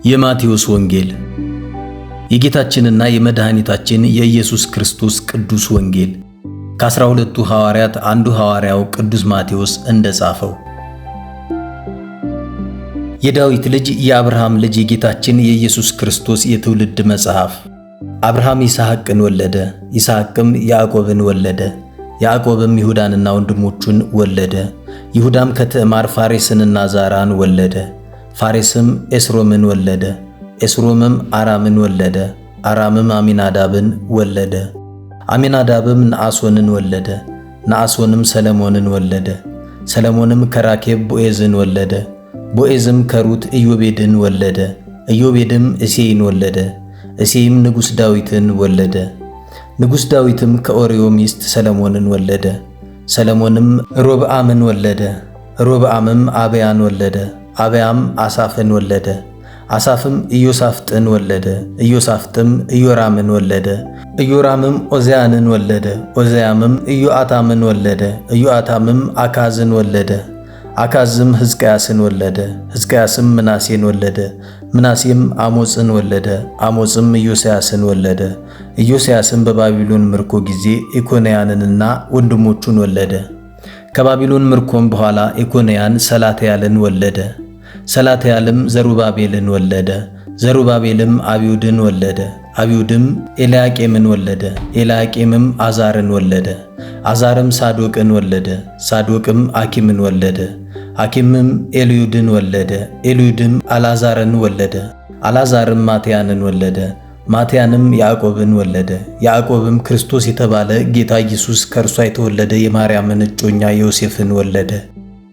የማቴዎስ ወንጌል የጌታችንና የመድኃኒታችን የኢየሱስ ክርስቶስ ቅዱስ ወንጌል ከ12ቱ ሐዋርያት አንዱ ሐዋርያው ቅዱስ ማቴዎስ እንደጻፈው። የዳዊት ልጅ የአብርሃም ልጅ የጌታችን የኢየሱስ ክርስቶስ የትውልድ መጽሐፍ። አብርሃም ይስሐቅን ወለደ፣ ይስሐቅም ያዕቆብን ወለደ፣ ያዕቆብም ይሁዳንና ወንድሞቹን ወለደ። ይሁዳም ከትዕማር ፋሬስንና ዛራን ወለደ። ፋሬስም ኤስሮምን ወለደ። ኤስሮምም አራምን ወለደ። አራምም አሚናዳብን ወለደ። አሚናዳብም ነአሶንን ወለደ። ነአሶንም ሰለሞንን ወለደ። ሰለሞንም ከራኬብ ቦዔዝን ወለደ። ቦዔዝም ከሩት ኢዮቤድን ወለደ። ኢዮቤድም እሴይን ወለደ። እሴይም ንጉሥ ዳዊትን ወለደ። ንጉሥ ዳዊትም ከኦርዮ ሚስት ሰለሞንን ወለደ። ሰለሞንም ሮብዓምን ወለደ። ሮብዓምም አብያን ወለደ። አብያም አሳፍን ወለደ። አሳፍም ኢዮሳፍጥን ወለደ። ኢዮሳፍጥም ኢዮራምን ወለደ። ኢዮራምም ዖዝያንን ወለደ። ዖዝያምም ኢዮአታምን ወለደ። ኢዮአታምም አካዝን ወለደ። አካዝም ሕዝቅያስን ወለደ። ሕዝቅያስም ምናሴን ወለደ። ምናሴም አሞጽን ወለደ። አሞጽም ኢዮስያስን ወለደ። ኢዮስያስም በባቢሎን ምርኮ ጊዜ ኢኮንያንንና ወንድሞቹን ወለደ። ከባቢሎን ምርኮም በኋላ ኢኮንያን ሰላትያልን ወለደ። ሰላትያልም ዘሩባቤልን ወለደ። ዘሩባቤልም አብዩድን ወለደ። አብዩድም ኤልያቄምን ወለደ። ኤልያቄምም አዛርን ወለደ። አዛርም ሳዶቅን ወለደ። ሳዶቅም አኪምን ወለደ። አኪምም ኤልዩድን ወለደ። ኤልዩድም አልዓዛርን ወለደ። አልዓዛርም ማትያንን ወለደ። ማትያንም ያዕቆብን ወለደ። ያዕቆብም ክርስቶስ የተባለ ጌታ ኢየሱስ ከእርሷ የተወለደ የማርያምን እጮኛ ዮሴፍን ወለደ።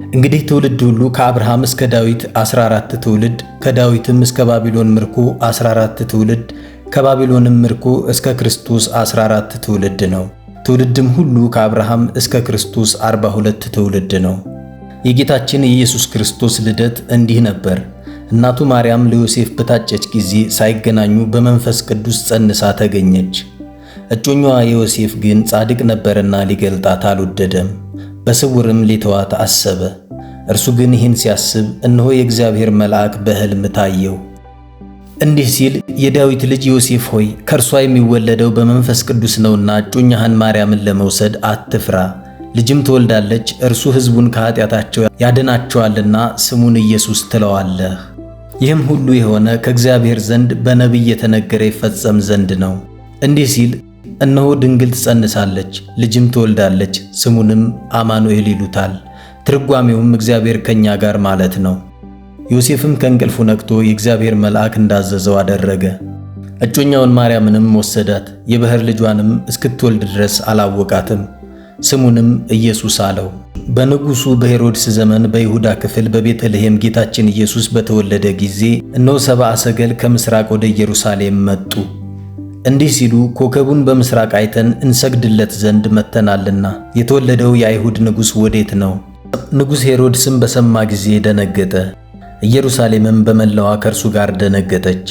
እንግዲህ ትውልድ ሁሉ ከአብርሃም እስከ ዳዊት 14 ትውልድ፣ ከዳዊትም እስከ ባቢሎን ምርኮ 14 ትውልድ፣ ከባቢሎንም ምርኮ እስከ ክርስቶስ 14 ትውልድ ነው። ትውልድም ሁሉ ከአብርሃም እስከ ክርስቶስ 42 ትውልድ ነው። የጌታችን የኢየሱስ ክርስቶስ ልደት እንዲህ ነበር። እናቱ ማርያም ለዮሴፍ በታጨች ጊዜ ሳይገናኙ በመንፈስ ቅዱስ ጸንሳ ተገኘች። እጮኛዋ ዮሴፍ ግን ጻድቅ ነበርና ሊገልጣት አልወደደም፣ በስውርም ሊተዋት አሰበ። እርሱ ግን ይህን ሲያስብ እነሆ የእግዚአብሔር መልአክ በሕልም ታየው፣ እንዲህ ሲል የዳዊት ልጅ ዮሴፍ ሆይ ከእርሷ የሚወለደው በመንፈስ ቅዱስ ነውና እጮኛህን ማርያምን ለመውሰድ አትፍራ። ልጅም ትወልዳለች፣ እርሱ ሕዝቡን ከኃጢአታቸው ያድናቸዋልና ስሙን ኢየሱስ ትለዋለህ። ይህም ሁሉ የሆነ ከእግዚአብሔር ዘንድ በነቢይ የተነገረ ይፈጸም ዘንድ ነው። እንዲህ ሲል እነሆ ድንግል ትጸንሳለች፣ ልጅም ትወልዳለች፣ ስሙንም አማኑኤል ይሉታል። ትርጓሜውም እግዚአብሔር ከኛ ጋር ማለት ነው። ዮሴፍም ከእንቅልፉ ነቅቶ የእግዚአብሔር መልአክ እንዳዘዘው አደረገ። እጮኛውን ማርያምንም ወሰዳት። የባሕር ልጇንም እስክትወልድ ድረስ አላወቃትም። ስሙንም ኢየሱስ አለው። በንጉሡ በሄሮድስ ዘመን በይሁዳ ክፍል በቤተልሔም ጌታችን ኢየሱስ በተወለደ ጊዜ እነሆ ሰብአ ሰገል ከምሥራቅ ወደ ኢየሩሳሌም መጡ። እንዲህ ሲሉ ኮከቡን በምሥራቅ አይተን እንሰግድለት ዘንድ መጥተናልና የተወለደው የአይሁድ ንጉሥ ወዴት ነው? ንጉሥ ሄሮድስም በሰማ ጊዜ ደነገጠ። ኢየሩሳሌምም በመላዋ ከእርሱ ጋር ደነገጠች።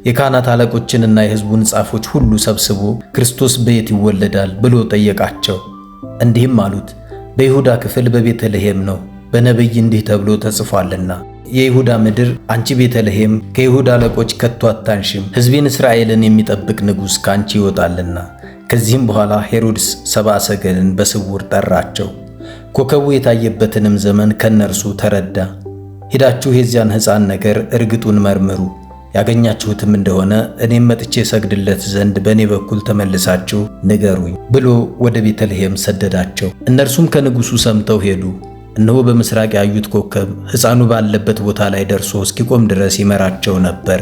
የካህናት አለቆችንና የሕዝቡን ጻፎች ሁሉ ሰብስቦ ክርስቶስ በየት ይወለዳል ብሎ ጠየቃቸው። እንዲህም አሉት፣ በይሁዳ ክፍል በቤተልሔም ነው፣ በነቢይ እንዲህ ተብሎ ተጽፏልና የይሁዳ ምድር አንቺ ቤተልሔም ከይሁዳ አለቆች ከቶ አታንሽም፣ ሕዝቤን እስራኤልን የሚጠብቅ ንጉሥ ከአንቺ ይወጣልና። ከዚህም በኋላ ሄሮድስ ሰብአ ሰገልን በስውር ጠራቸው። ኮከቡ የታየበትንም ዘመን ከነርሱ ተረዳ። ሄዳችሁ የዚያን ሕፃን ነገር እርግጡን መርምሩ፣ ያገኛችሁትም እንደሆነ እኔም መጥቼ ሰግድለት ዘንድ በእኔ በኩል ተመልሳችሁ ንገሩኝ ብሎ ወደ ቤተልሔም ሰደዳቸው። እነርሱም ከንጉሡ ሰምተው ሄዱ። እነሆ በምሥራቅ ያዩት ኮከብ ሕፃኑ ባለበት ቦታ ላይ ደርሶ እስኪቆም ድረስ ይመራቸው ነበር።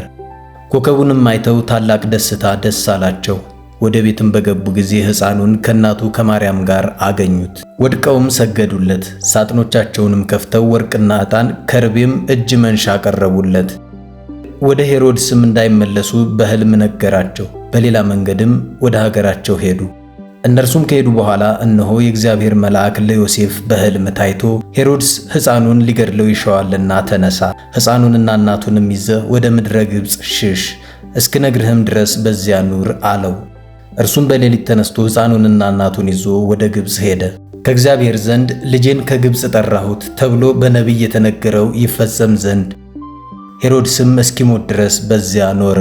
ኮከቡንም አይተው ታላቅ ደስታ ደስ አላቸው። ወደ ቤትም በገቡ ጊዜ ሕፃኑን ከእናቱ ከማርያም ጋር አገኙት። ወድቀውም ሰገዱለት። ሳጥኖቻቸውንም ከፍተው ወርቅና ዕጣን ከርቤም እጅ መንሻ ቀረቡለት። ወደ ሄሮድስም እንዳይመለሱ በሕልም ነገራቸው። በሌላ መንገድም ወደ ሀገራቸው ሄዱ። እነርሱም ከሄዱ በኋላ እነሆ የእግዚአብሔር መልአክ ለዮሴፍ በሕልም ታይቶ ሄሮድስ ሕፃኑን ሊገድለው ይሻዋልና ተነሳ፣ ሕፃኑንና እናቱንም ይዘህ ወደ ምድረ ግብፅ ሽሽ፣ እስክነግርህም ድረስ በዚያ ኑር አለው። እርሱም በሌሊት ተነስቶ ሕፃኑንና እናቱን ይዞ ወደ ግብፅ ሄደ። ከእግዚአብሔር ዘንድ ልጄን ከግብፅ ጠራሁት ተብሎ በነቢይ የተነገረው ይፈጸም ዘንድ ሄሮድስም እስኪሞት ድረስ በዚያ ኖረ።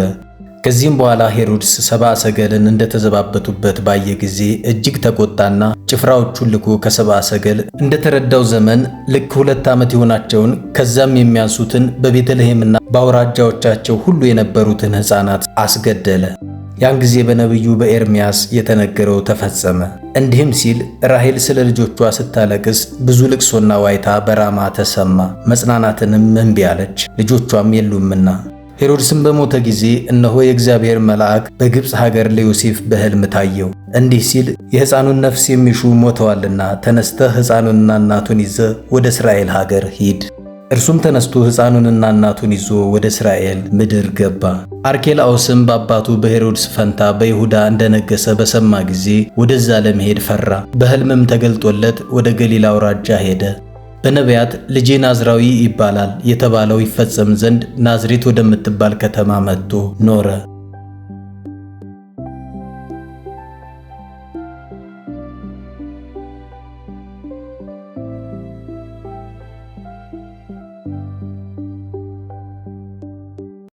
ከዚህም በኋላ ሄሮድስ ሰብአ ሰገልን እንደተዘባበቱበት ባየ ጊዜ እጅግ ተቆጣና ጭፍራዎቹን ልኮ ከሰብአ ሰገል እንደተረዳው ዘመን ልክ 2 ዓመት የሆናቸውን ከዛም የሚያንሱትን በቤተልሔምና በአውራጃዎቻቸው ሁሉ የነበሩትን ሕፃናት አስገደለ። ያን ጊዜ በነቢዩ በኤርምያስ የተነገረው ተፈጸመ። እንዲህም ሲል ራሔል ስለ ልጆቿ ስታለቅስ ብዙ ልቅሶና ዋይታ በራማ ተሰማ፣ መጽናናትንም እምቢ አለች፣ ልጆቿም የሉምና። ሄሮድስም በሞተ ጊዜ እነሆ የእግዚአብሔር መልአክ በግብፅ ሀገር ለዮሴፍ በሕልም ታየው፣ እንዲህ ሲል የሕፃኑን ነፍስ የሚሹ ሞተዋልና ተነስተህ ሕፃኑንና እናቱን ይዘህ ወደ እስራኤል ሀገር ሂድ። እርሱም ተነስቶ ሕፃኑንና እናቱን ይዞ ወደ እስራኤል ምድር ገባ። አርኬላኦስም በአባቱ በሄሮድስ ፈንታ በይሁዳ እንደነገሰ በሰማ ጊዜ ወደዛ ለመሄድ ፈራ። በሕልምም ተገልጦለት ወደ ገሊላ አውራጃ ሄደ። በነቢያት ልጄ ናዝራዊ ይባላል የተባለው ይፈጸም ዘንድ ናዝሬት ወደምትባል ከተማ መጥቶ ኖረ።